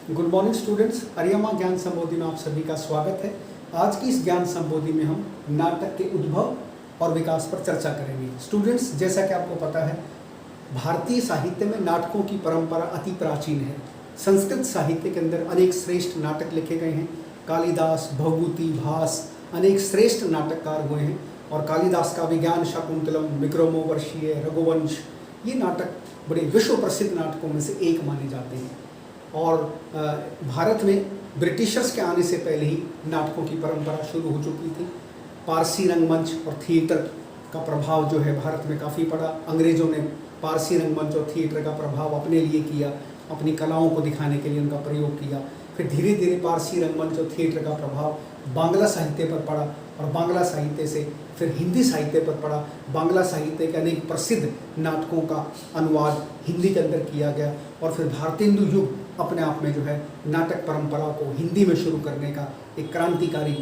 Good morning students, अरियमा ज्ञान संबोधि में आप सभी का स्वागत है। आज की इस ज्ञान संबोधि में हम नाटक के उद्भव और विकास पर चर्चा करेंगे। स्टूडेंट्स, जैसा कि आपको पता है, भारतीय साहित्य में नाटकों की परंपरा अति प्राचीन है। संस्कृत साहित्य के अंदर अनेक श्रेष्ठ नाटक लिखे गए हैं। कालिदास, भवभूति, भास अनेक श्रेष्ठ नाटककार हुए हैं और कालिदास का विज्ञान शाकुंतलम, विक्रमोर्वशीय, रघुवंश, ये नाटक बड़े विश्व प्रसिद्ध नाटकों में से एक माने जाते हैं। और भारत में ब्रिटिशर्स के आने से पहले ही नाटकों की परंपरा शुरू हो चुकी थी। पारसी रंगमंच और थिएटर का प्रभाव जो है भारत में काफ़ी पड़ा। अंग्रेज़ों ने पारसी रंगमंच और थिएटर का प्रभाव अपने लिए किया, अपनी कलाओं को दिखाने के लिए उनका प्रयोग किया। फिर धीरे धीरे पारसी रंगमंच और थिएटर का प्रभाव बांग्ला साहित्य पर पड़ा और बांग्ला साहित्य से फिर हिंदी साहित्य पर पड़ा। बांग्ला साहित्य के अनेक प्रसिद्ध नाटकों का अनुवाद हिंदी के अंदर किया गया और फिर भारतेंदु युग अपने आप में जो है नाटक परंपरा को हिंदी में शुरू करने का एक क्रांतिकारी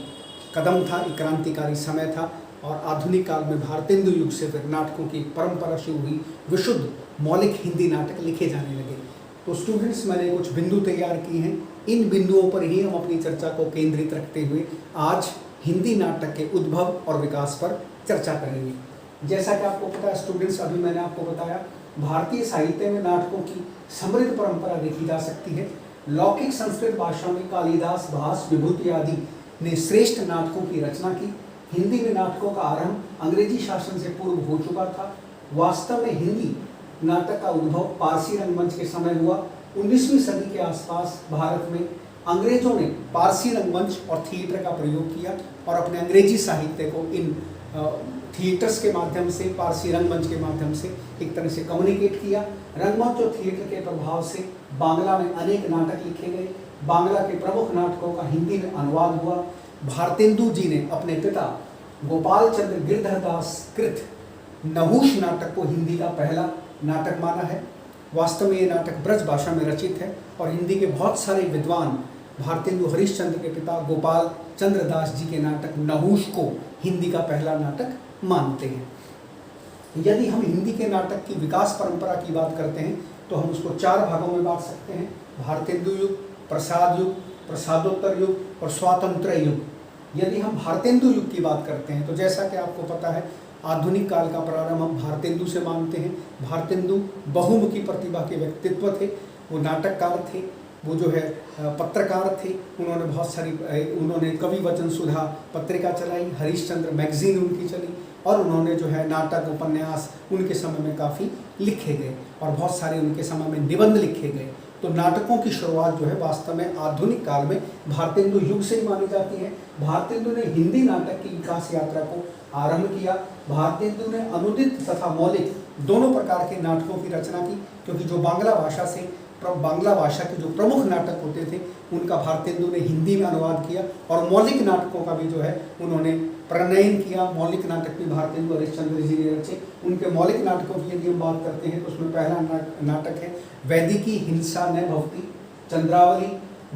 कदम था, एक क्रांतिकारी समय था। और आधुनिक काल में भारतेंदु युग से फिर नाटकों की परंपरा शुरू हुई, विशुद्ध मौलिक हिंदी नाटक लिखे जाने लगे। तो स्टूडेंट्स, मैंने कुछ बिंदु तैयार किए हैं। इन बिंदुओं पर ही हम अपनी चर्चा को केंद्रित रखते हुए आज हिंदी नाटक के उद्भव और विकास पर चर्चा करेंगे। जैसा कि आपको पता है स्टूडेंट्स, अभी मैंने आपको बताया, भारतीय साहित्य में नाटकों की समृद्ध परंपरा देखी जा सकती है। लौकिक संस्कृत भाषा में कालिदास, भास, विभूति आदि ने श्रेष्ठ नाटकों की रचना की। हिंदी में नाटकों का आरंभ अंग्रेजी शासन से पूर्व हो चुका था। वास्तव में हिंदी नाटक का उद्भव पारसी रंगमंच के समय हुआ। 19वीं सदी के आसपास भारत में अंग्रेजों ने पारसी रंगमंच और थिएटर का प्रयोग किया और अपने अंग्रेजी साहित्य को इन थिएटर्स के माध्यम से, पारसी रंगमंच के माध्यम से एक तरह से कम्युनिकेट किया। रंगमंच और थिएटर के प्रभाव से बांग्ला में अनेक नाटक लिखे गए। बांग्ला के प्रमुख नाटकों का हिंदी में अनुवाद हुआ। भारतेंदु जी ने अपने पिता गोपाल चंद्र गिरधरदास कृत नहुष नाटक को हिंदी का पहला नाटक माना है। वास्तव में ये नाटक ब्रज भाषा में रचित है और हिंदी के बहुत सारे विद्वान भारतेंदु हरिश्चंद्र के पिता गोपाल चंद्र दास जी के नाटक नहुष को हिंदी का पहला नाटक मानते हैं। यदि हम हिंदी के नाटक की विकास परंपरा की बात करते हैं तो हम उसको 4 भागों में बांट सकते हैं: भारतेंदु युग, प्रसाद युग, प्रसादोत्तर युग और स्वातंत्र युग। यदि हम भारतेंदु युग की बात करते हैं तो जैसा कि आपको पता है, आधुनिक काल का प्रारंभ हम भारतेंदु से मानते हैं। भारतेंदु बहुमुखी प्रतिभा के व्यक्तित्व थे। वो नाटककार थे, वो जो है पत्रकार थे। उन्होंने कवि वचन सुधा पत्रिका चलाई, हरिश्चंद्र मैगजीन उनकी चली और उन्होंने जो है नाटक, उपन्यास उनके समय में काफ़ी लिखे गए और बहुत सारे उनके समय में निबंध लिखे गए। तो नाटकों की शुरुआत जो है वास्तव में आधुनिक काल में भारतेंदु युग से ही मानी जाती है। भारतेंदु ने हिंदी नाटक की विकास यात्रा को आरंभ किया। भारतेंदु ने अनुदित तथा मौलिक दोनों प्रकार के नाटकों की रचना की, क्योंकि जो बांग्ला भाषा के जो प्रमुख नाटक होते थे उनका भारतेंदु ने हिंदी में अनुवाद किया और मौलिक नाटकों का भी जो है उन्होंने प्रणयन किया। मौलिक नाटक भी भारतेंदु हरिश्चंद्र जी ने रचे। उनके मौलिक नाटकों की यदि हम बात करते हैं तो उसमें पहला नाटक है वैदिकी हिंसा न भवती, चंद्रावली,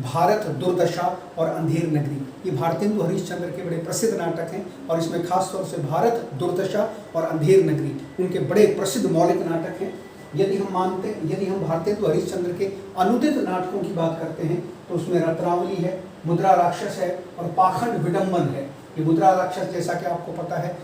भारत दुर्दशा और अंधेर नगरी। ये भारतेंदु हरिश्चंद्र के बड़े प्रसिद्ध नाटक हैं और इसमें खास तौर से भारत दुर्दशा और अंधेर नगरी उनके बड़े प्रसिद्ध मौलिक नाटक हैं। यदि हम भारतेंदु हरिश्चंद्र के अनुदित नाटकों की बात करते हैं तो उसमें रत्नावली है, मुद्रा राक्षस है और पाखंड विडंबन है। ये मुद्रा राक्षस, जैसा कि आपको पता है,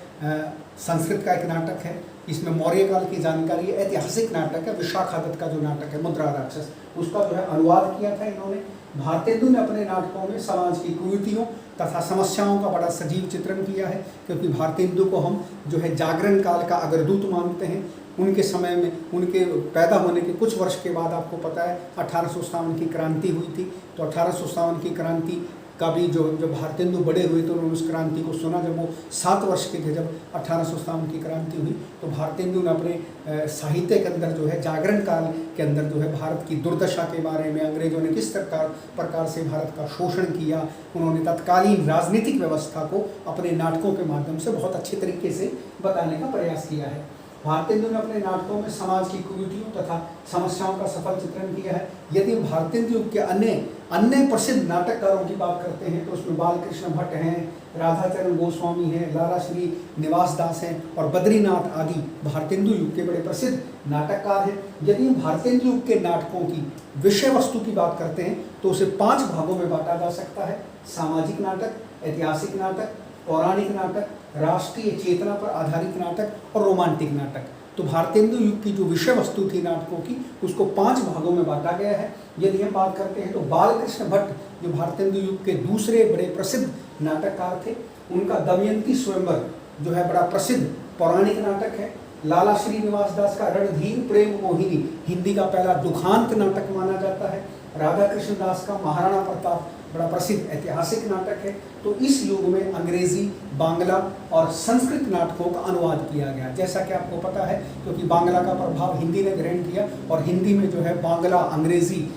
संस्कृत का एक नाटक है। इसमें मौर्य काल की जानकारी है। ऐतिहासिक नाटक है। विशाखादत्त का जो नाटक है मुद्रा राक्षस, उसका जो है अनुवाद किया था इन्होंने। भारतेंदु ने अपने नाटकों में समाज की कुरीतियों तथा समस्याओं का बड़ा सजीव चित्रण किया है, क्योंकि भारतेंदु को हम जो है जागरण काल का अग्रदूत मानते हैं। उनके समय में, उनके पैदा होने के कुछ वर्ष के बाद आपको पता है 1857 की क्रांति हुई थी। तो 1857 की क्रांति का भी जब भारतेंदु बड़े हुए तो उन्होंने उस क्रांति को सुना। जब वो 7 वर्ष के थे, जब 1857 की क्रांति हुई, तो भारतेंदु ने अपने साहित्य के अंदर जो है जागरण काल के अंदर जो है भारत की दुर्दशा के बारे में, अंग्रेजों ने किस प्रकार से भारत का शोषण किया, उन्होंने तत्कालीन राजनीतिक व्यवस्था को अपने नाटकों के माध्यम से बहुत अच्छे तरीके से बताने का प्रयास किया है। भारतेंदु ने अपने नाटकों में समाज की कुरीतियों तथा समस्याओं का सफल चित्रण किया है। यदि हम भारतेंदु युग के अन्य अन्य प्रसिद्ध नाटककारों की बात करते हैं तो उसमें बालकृष्ण भट्ट हैं, राधाचरण गोस्वामी हैं, लाला श्री निवास दास हैं और बद्रीनाथ आदि भारतेंदु युग के बड़े प्रसिद्ध नाटककार हैं। यदि हम भारतेंदु युग के नाटकों की विषय वस्तु की बात करते हैं तो उसे 5 भागों में बांटा जा सकता है: सामाजिक नाटक, ऐतिहासिक नाटक, पौराणिक नाटक, राष्ट्रीय चेतना पर आधारित नाटक और रोमांटिक नाटक। तो भारतेंदु युग की जो विषय वस्तु थी नाटकों की उसको 5 भागों में बांटा गया है। यदि हम बात करते हैं तो बालकृष्ण भट्ट जो भारतेंदु युग के दूसरे बड़े प्रसिद्ध नाटककार थे, उनका दमयंती स्वयंवर जो है बड़ा प्रसिद्ध पौराणिक नाटक है। लाला श्रीनिवास दास का रणधीर प्रेम मोहिनी हिंदी का पहला दुखांत नाटक माना जाता है। राधा कृष्ण दास का महाराणा प्रताप बड़ा प्रसिद्ध ऐतिहासिक नाटक है। तो इस युग में अंग्रेजी, बांग्ला और संस्कृत नाटकों का अनुवाद किया गया, जैसा कि आपको पता है, क्योंकि बांग्ला का प्रभाव हिंदी ने ग्रहण किया और हिंदी में जो है बांग्ला अंग्रेजी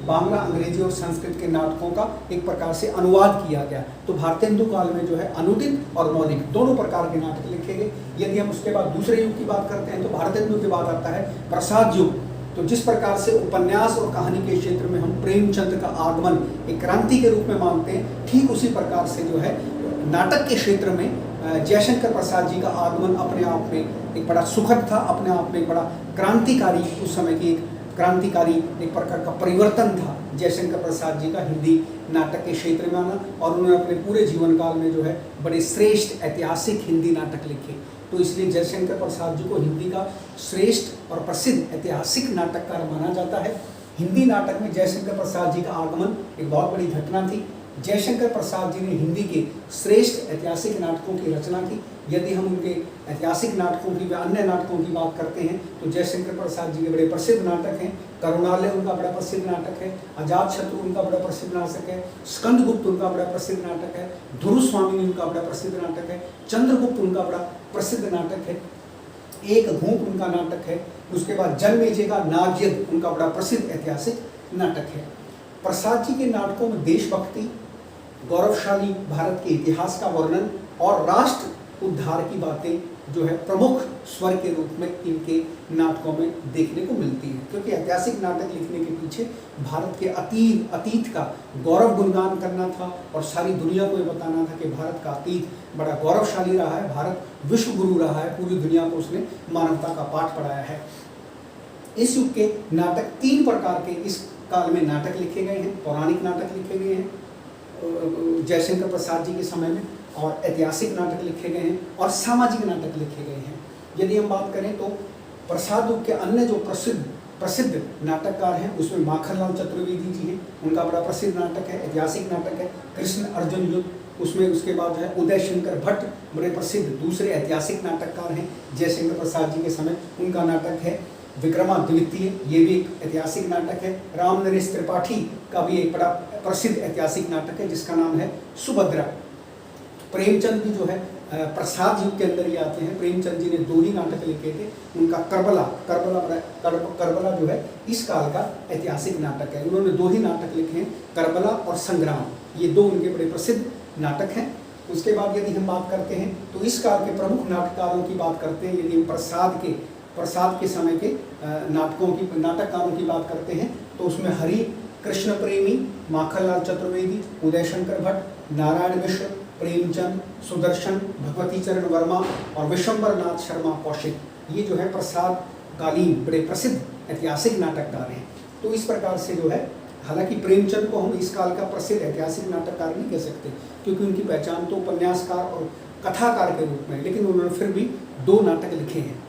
बांग्ला अंग्रेजी और संस्कृत के नाटकों का एक प्रकार से अनुवाद किया गया। तो भारतेंदु काल में जो है अनुदित और मौलिक दोनों प्रकार के नाटक लिखे गए। यदि हम उसके बाद दूसरे युग की बात करते हैं तो भारतेंदु के बाद आता है प्रसाद युग। तो जिस प्रकार से उपन्यास और कहानी के क्षेत्र में हम प्रेमचंद का आगमन एक क्रांति के रूप में मानते हैं, ठीक उसी प्रकार से जो है नाटक के क्षेत्र में जयशंकर प्रसाद जी का आगमन अपने आप में एक बड़ा सुखद था, अपने आप में एक बड़ा क्रांतिकारी, उस समय की एक क्रांतिकारी एक प्रकार का परिवर्तन था जयशंकर प्रसाद जी का हिंदी नाटक के क्षेत्र में आना। और उन्होंने अपने पूरे जीवन काल में जो है बड़े श्रेष्ठ ऐतिहासिक हिंदी नाटक लिखे। तो इसलिए जयशंकर प्रसाद जी को हिंदी का श्रेष्ठ और प्रसिद्ध ऐतिहासिक नाटककार माना जाता है। हिंदी नाटक में जयशंकर प्रसाद जी का आगमन एक बहुत बड़ी घटना थी। जयशंकर प्रसाद जी ने हिंदी के श्रेष्ठ ऐतिहासिक नाटकों की रचना की। यदि हम उनके ऐतिहासिक नाटकों की व अन्य नाटकों की बात करते हैं तो जयशंकर प्रसाद जी के बड़े प्रसिद्ध नाटक हैं। करुणालय उनका बड़ा प्रसिद्ध नाटक है, अजातशत्रु उनका बड़ा प्रसिद्ध नाटक है, स्कंदगुप्त उनका बड़ा प्रसिद्ध नाटक है, ध्रुवस्वामिनी उनका बड़ा प्रसिद्ध नाटक है, चंद्रगुप्त उनका बड़ा प्रसिद्ध नाटक है, एक घूंट उनका नाटक है। उसके बाद जन्मेजय का नागयज्ञ उनका बड़ा प्रसिद्ध ऐतिहासिक नाटक है। प्रसाद जी के नाटकों में देशभक्ति, गौरवशाली भारत के इतिहास का वर्णन और राष्ट्र उद्धार की बातें जो है प्रमुख स्वर के रूप में इनके नाटकों में देखने को मिलती है। क्योंकि ऐतिहासिक नाटक लिखने के पीछे भारत के अतीत का गौरव गुणगान करना था और सारी दुनिया को ये बताना था कि भारत का अतीत बड़ा गौरवशाली रहा है, भारत विश्व गुरु रहा है, पूरी दुनिया को उसने मानवता का पाठ पढ़ाया है। इस युग के नाटक 3 प्रकार के इस काल में नाटक लिखे गए हैं। पौराणिक नाटक लिखे गए हैं जयशंकर प्रसाद जी के समय में, और ऐतिहासिक नाटक लिखे गए हैं और सामाजिक नाटक लिखे गए हैं। यदि हम बात करें तो प्रसाद युग के अन्य जो प्रसिद्ध नाटककार हैं उसमें माखनलाल चतुर्वेदी जी हैं, उनका बड़ा प्रसिद्ध नाटक है, ऐतिहासिक नाटक है कृष्ण अर्जुन युद्ध। उसमें उसके बाद जो है उदय शंकर भट्ट बड़े प्रसिद्ध दूसरे ऐतिहासिक नाटककार हैं जयशंकर प्रसाद जी के समय, उनका नाटक है विक्रमादित्य, ये भी एक ऐतिहासिक नाटक है। राम नरेश त्रिपाठी का भी एक बड़ा प्रसिद्ध ऐतिहासिक नाटक है जिसका नाम है सुभद्रा। प्रेमचंद भी जो है प्रसाद युग के अंदर ही आते हैं। प्रेमचंद जी ने 2 ही नाटक लिखे थे। उनका करबला जो है इस काल का ऐतिहासिक नाटक है। उन्होंने 2 ही नाटक लिखे हैं, करबला और संग्राम, ये 2 उनके बड़े प्रसिद्ध नाटक हैं। उसके बाद यदि हम बात करते हैं तो इस काल के प्रमुख नाटककारों की बात करते हैं। यदि हम प्रसाद के समय के नाटककारों की बात करते हैं तो उसमें हरि कृष्ण प्रेमी, माखनलाल चतुर्वेदी, उदय शंकर भट्ट, नारायण मिश्र, प्रेमचंद, सुदर्शन, भगवती चरण वर्मा और विशंबर नाथ शर्मा कौशिक, ये जो है प्रसाद कालीन बड़े प्रसिद्ध ऐतिहासिक नाटककार हैं। तो इस प्रकार से जो है, हालांकि प्रेमचंद को हम इस काल का प्रसिद्ध ऐतिहासिक नाटककार नहीं कह सकते क्योंकि उनकी पहचान तो उपन्यासकार और कथाकार के रूप में है, लेकिन उन्होंने फिर भी 2 नाटक लिखे हैं।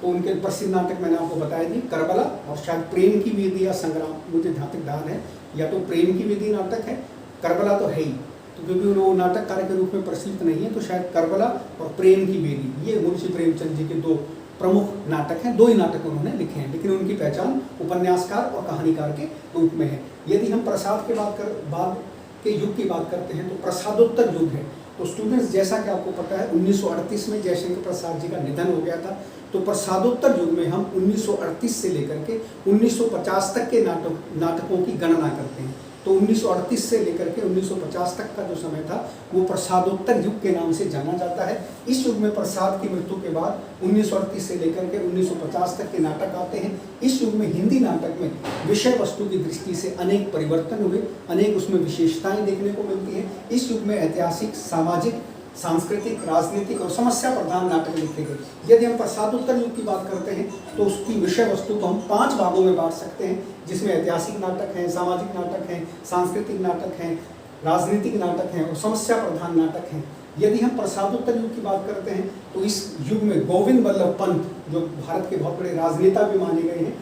तो उनके प्रसिद्ध नाटक मैंने आपको बताया थी, करबला और शायद प्रेम की वेदी या संग्राम, मुझे जहाँ तक ध्यान है या तो प्रेम की वेदी नाटक है, करबला तो है ही, तो क्योंकि वो नाटककार के रूप में प्रसिद्ध नहीं है तो शायद करबला और प्रेम की वेदी ये मुंशी प्रेमचंद जी के 2 प्रमुख नाटक हैं। 2 ही नाटक उन्होंने लिखे हैं, लेकिन उनकी पहचान उपन्यासकार और कहानीकार के रूप में है। यदि हम प्रसाद के बाद के युग की बात करते हैं तो प्रसादोत्तर युग है। तो स्टूडेंट्स, जैसा कि आपको पता है 1938 में जयशंकर प्रसाद जी का निधन हो गया था। तो प्रसादोत्तर युग में हम 1938 से लेकर के 1950 तक के नाटकों की गणना करते हैं। तो 1938 से लेकर के 1950 तक का जो समय था वो प्रसादोत्तर युग के नाम से जाना जाता है। इस युग में प्रसाद की मृत्यु के बाद 1938 से लेकर के 1950 तक के नाटक आते हैं। इस युग में हिंदी नाटक में विषय वस्तु की दृष्टि से अनेक परिवर्तन हुए, अनेक उसमें विशेषताएं देखने को मिलती हैं। इस युग में ऐतिहासिक, सामाजिक, सांस्कृतिक, राजनीतिक और समस्या प्रधान नाटक लिखे गए। यदि हम प्रसादोत्तर युग की बात करते हैं तो उसकी विषय वस्तु को हम 5 भागों में बांट सकते हैं, जिसमें ऐतिहासिक नाटक हैं, सामाजिक नाटक हैं, सांस्कृतिक नाटक हैं, राजनीतिक नाटक हैं और समस्या प्रधान नाटक हैं। यदि हम प्रसादोत्तर युग की बात करते हैं तो इस युग में गोविंद वल्लभ पंत, जो भारत के बहुत बड़े राजनेता भी माने गए हैं,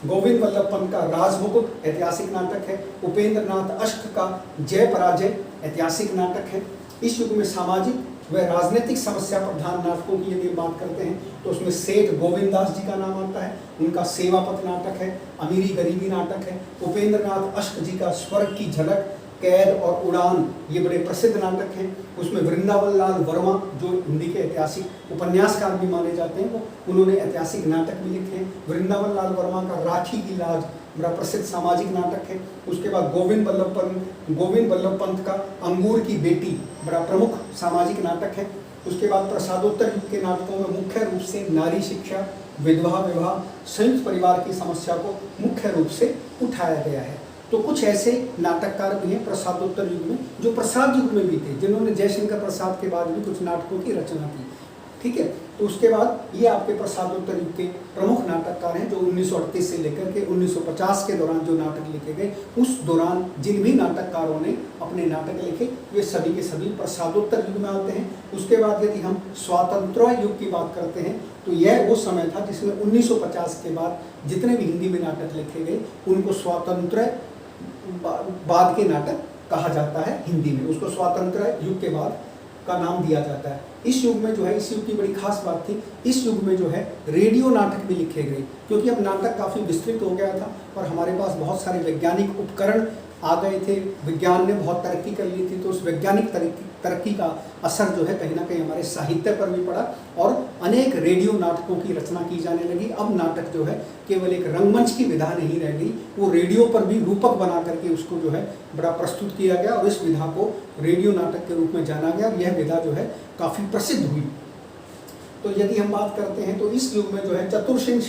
गोविंद वल्लभ पंत का राजमुकुट ऐतिहासिक नाटक है। उपेंद्र नाथ अष्ट का जय पराजय ऐतिहासिक नाटक है। इस युग में सामाजिक व राजनीतिक समस्या प्रधान नाटकों की यदि बात करते हैं तो उसमें सेठ गोविंद दास जी का नाम आता है, उनका सेवापत नाटक है। अमीरी गरीबी नाटक है। उपेंद्र नाथ अष्ट जी का स्वर्ग की झलक, कैद और उड़ान, ये बड़े प्रसिद्ध नाटक हैं। उसमें वृंदावन लाल वर्मा, जो हिंदी के ऐतिहासिक उपन्यासकार भी माने जाते हैं, वो उन्होंने ऐतिहासिक नाटक भी लिखे हैं। वृंदावन लाल वर्मा का राखी की लाज बड़ा प्रसिद्ध सामाजिक नाटक है। उसके बाद गोविंद वल्लभ पंत का अंगूर की बेटी बड़ा प्रमुख सामाजिक नाटक है। उसके बाद प्रसादोत्तर युग के नाटकों में मुख्य रूप से नारी शिक्षा, विधवा विवाह, संयुक्त परिवार की समस्या को मुख्य रूप से उठाया गया है। तो कुछ ऐसे नाटककार भी हैं प्रसादोत्तर युग में जो प्रसाद युग में भी थे, जिन्होंने जयशंकर प्रसाद के बाद भी कुछ नाटकों की रचना की। ठीक है, तो उसके बाद ये आपके प्रसादोत्तर युग के प्रमुख नाटककार हैं जो 1938 से लेकर के 1950 के दौरान जो नाटक लिखे गए, उस दौरान जिन भी नाटककारों ने अपने नाटक लिखे वे सभी के सभी प्रसादोत्तर युग में आते हैं। उसके बाद यदि हम स्वातंत्र्य युग की बात करते हैं तो यह वो समय था जिसमें 1950 के बाद जितने भी हिंदी में नाटक लिखे गए उनको स्वातंत्र्य बाद के नाटक कहा जाता है। हिंदी में उसको स्वातंत्र्य युग के बाद का नाम दिया जाता है। इस युग में जो है, इस युग की बड़ी खास बात थी, इस युग में जो है रेडियो नाटक भी लिखे गए, क्योंकि अब नाटक काफ़ी विस्तृत हो गया था और हमारे पास बहुत सारे वैज्ञानिक उपकरण आ गए थे, विज्ञान ने बहुत तरक्की कर ली थी। तो उस वैज्ञानिक तरक्की का असर जो है कहीं ना कहीं हमारे साहित्य पर भी पड़ा और अनेक रेडियो नाटकों की रचना की जाने लगी। अब नाटक जो है केवल एक रंगमंच की विधा नहीं रह गई, वो रेडियो पर भी रूपक बना करके उसको जो है बड़ा प्रस्तुत किया गया और इस विधा को रेडियो नाटक के रूप में जाना गया और यह विधा जो है काफ़ी प्रसिद्ध हुई। तो यदि हम बात करते हैं तो इस युग में जो है चतुरसेन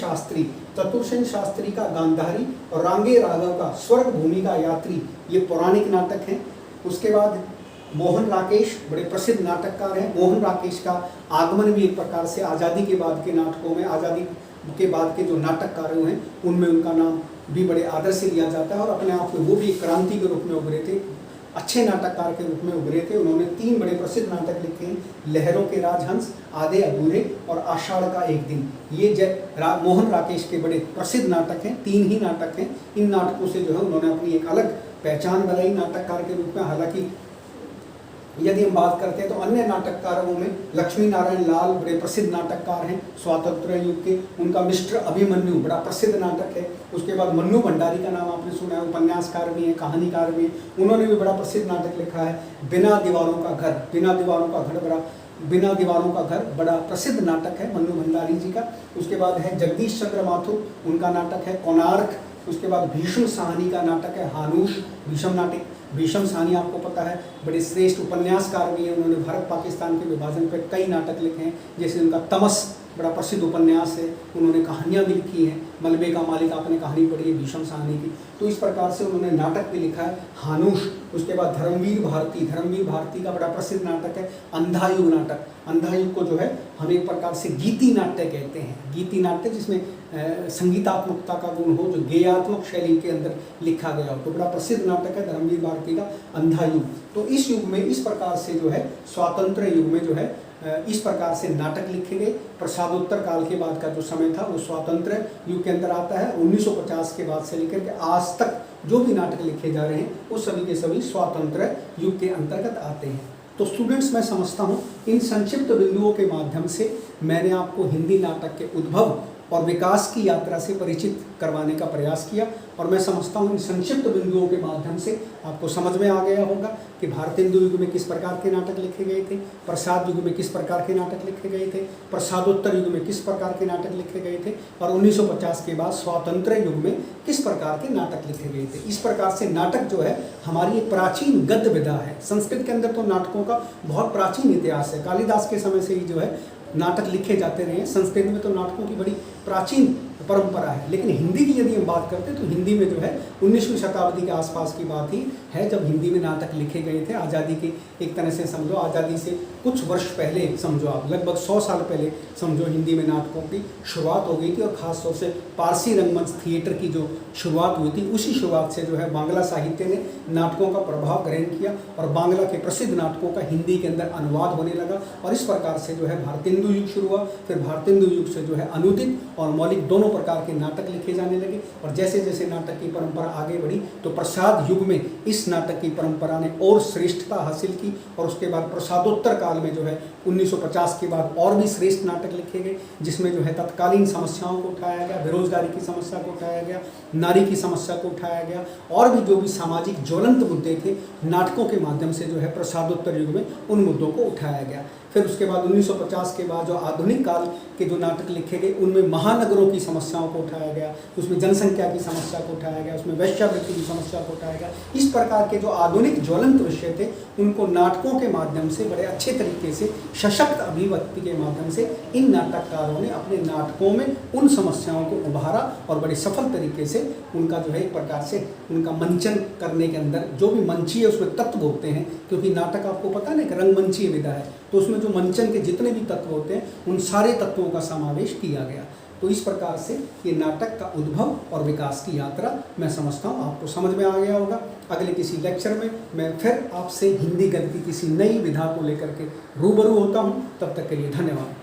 शास्त्री का गांधारी और रांगे राघव का स्वर्ग भूमि का यात्री, ये पौराणिक नाटक हैं। उसके बाद मोहन राकेश बड़े प्रसिद्ध नाटककार हैं। मोहन राकेश का आगमन भी एक प्रकार से आज़ादी के बाद के नाटकों में, आज़ादी के बाद के जो नाटककार हैं उनमें उनका नाम भी बड़े आदर से लिया जाता है और अपने आप में वो भी एक क्रांति के रूप में उभरे थे, अच्छे नाटककार के रूप में उभरे थे। उन्होंने 3 बड़े प्रसिद्ध नाटक लिखे हैं, लहरों के राजहंस, आधे अधूरे और आषाढ़ का एक दिन। ये मोहन राकेश के बड़े प्रसिद्ध नाटक हैं, 3 ही नाटक हैं। इन नाटकों से जो है उन्होंने अपनी एक अलग पहचान बनाई नाटककार के रूप में। हालांकि यदि हम बात करते हैं तो अन्य नाटककारों में लक्ष्मी नारायण लाल बड़े प्रसिद्ध नाटककार हैं स्वातंत्र्य युग के, उनका मिस्टर अभिमन्यु बड़ा प्रसिद्ध नाटक है। उसके बाद मन्नू भंडारी का नाम आपने सुना है, उपन्यासकार भी हैं, कहानीकार भी हैं, उन्होंने भी बड़ा प्रसिद्ध नाटक लिखा है। बिना दीवारों का घर बड़ा प्रसिद्ध नाटक है मन्नू भंडारी जी का। उसके बाद है जगदीश चंद्र माथुर, उनका नाटक है कोणार्क। उसके बाद भीष्म साहनी का नाटक है हानूश। भीष्म साहनी आपको पता है बड़े श्रेष्ठ उपन्यासकार भी हैं, उन्होंने भारत पाकिस्तान के विभाजन पर कई नाटक लिखे हैं, जैसे उनका तमस बड़ा प्रसिद्ध उपन्यास है। उन्होंने कहानियाँ भी लिखी हैं, मलबे का मालिक आपने कहानी पढ़ी है भीष्म साहनी की। तो इस प्रकार से उन्होंने नाटक भी लिखा है हानूश। उसके बाद धर्मवीर भारती का बड़ा प्रसिद्ध नाटक है अंधायुग नाटक। अंधायुग को जो है हम एक प्रकार से गीति नाट्य कहते हैं, गीति नाट्य जिसमें संगीतात्मकता का गुण हो, जो गेयात्मक शैली के अंदर लिखा गया हो। तो बड़ा प्रसिद्ध नाटक है धर्मवीर भारती का अंधायुग। तो इस युग में इस प्रकार से जो है स्वातंत्र्य युग में जो है इस प्रकार से नाटक लिखे गए। प्रसादोत्तर काल के बाद का जो समय था वो स्वातंत्र्य युग के अंदर आता है। 1950 के बाद से लेकर के आज तक जो भी नाटक लिखे जा रहे हैं वो सभी के सभी स्वातंत्र्य युग के अंतर्गत आते हैं। तो स्टूडेंट्स, मैं समझता हूँ इन संक्षिप्त बिंदुओं के माध्यम से मैंने आपको हिंदी नाटक के उद्भव और विकास की यात्रा से परिचित करवाने का प्रयास किया। और मैं समझता हूँ इन संक्षिप्त बिंदुओं के माध्यम से आपको समझ में आ गया होगा कि भारतेंदु युग में किस प्रकार के नाटक लिखे गए थे, प्रसाद युग में किस प्रकार के नाटक लिखे गए थे, प्रसादोत्तर युग में किस प्रकार के नाटक लिखे गए थे, और 1950 के बाद स्वातंत्र्य युग में किस प्रकार के नाटक लिखे गए थे। इस प्रकार से नाटक जो है हमारी एक प्राचीन गद्य विधा है। संस्कृत के अंदर तो नाटकों का बहुत प्राचीन इतिहास है, कालिदास के समय से ही जो है नाटक लिखे जाते रहे हैं। संस्कृत में तो नाटकों की बड़ी प्राचीन परंपरा है। लेकिन हिंदी की यदि हम बात करते हैं तो हिंदी में जो है 19वीं शताब्दी के आसपास की बात ही है जब हिंदी में नाटक लिखे गए थे। आज़ादी के एक तरह से समझो, आज़ादी से कुछ वर्ष पहले समझो आप, लगभग 100 साल पहले समझो, हिंदी में नाटकों की शुरुआत हो गई थी। और ख़ास तौर से पारसी रंगमंच थिएटर की जो शुरुआत हुई थी, उसी शुरुआत से जो है बांग्ला साहित्य ने नाटकों का प्रभाव ग्रहण किया और बांग्ला के प्रसिद्ध नाटकों का हिंदी के अंदर अनुवाद होने लगा। और इस प्रकार से जो है भारतेंदु युग शुरू हुआ। फिर भारतेंदु युग से जो है अनुदित और मौलिक दोनों प्रकार के नाटक लिखे जाने लगे। और जैसे जैसे नाटक की परंपरा आगे बढ़ी तो प्रसाद युग में इस नाटक की परंपरा ने और श्रेष्ठता हासिल की। और उसके बाद प्रसादोत्तर काल में जो है 1950 के बाद और भी श्रेष्ठ नाटक लिखे गए, जिसमें जो है तत्कालीन समस्याओं को उठाया गया, बेरोजगारी की समस्या को उठाया गया, नारी की समस्या को उठाया गया, और भी जो भी सामाजिक ज्वलंत मुद्दे थे नाटकों के माध्यम से जो है प्रसादोत्तर युग में उन मुद्दों को उठाया गया। फिर उसके बाद 1950 के बाद जो आधुनिक काल के जो नाटक लिखे गए उनमें महानगरों की समस्याओं को उठाया गया, उसमें जनसंख्या की समस्या को उठाया गया, उसमें वेश्यावृत्ति की समस्या को उठाया गया। इस प्रकार के जो आधुनिक ज्वलंत विषय थे उनको नाटकों के माध्यम से बड़े अच्छे तरीके से सशक्त अभिव्यक्ति के माध्यम से इन नाटककारों ने अपने नाटकों में उन समस्याओं को उभारा और बड़े सफल तरीके से उनका जो है एक प्रकार से उनका मंचन करने के अंदर जो भी मंचीय उसमें तत्व होते हैं, क्योंकि नाटक आपको पता है कि रंगमंचीय विधा है, तो उसमें जो मंचन के जितने भी तत्व होते हैं उन सारे तत्वों का समावेश किया गया। तो इस प्रकार से ये नाटक का उद्भव और विकास की यात्रा मैं समझता हूँ आपको समझ में आ गया होगा। अगले किसी लेक्चर में मैं फिर आपसे हिंदी गद्य की किसी नई विधा को लेकर के रूबरू होता हूँ। तब तक के लिए धन्यवाद।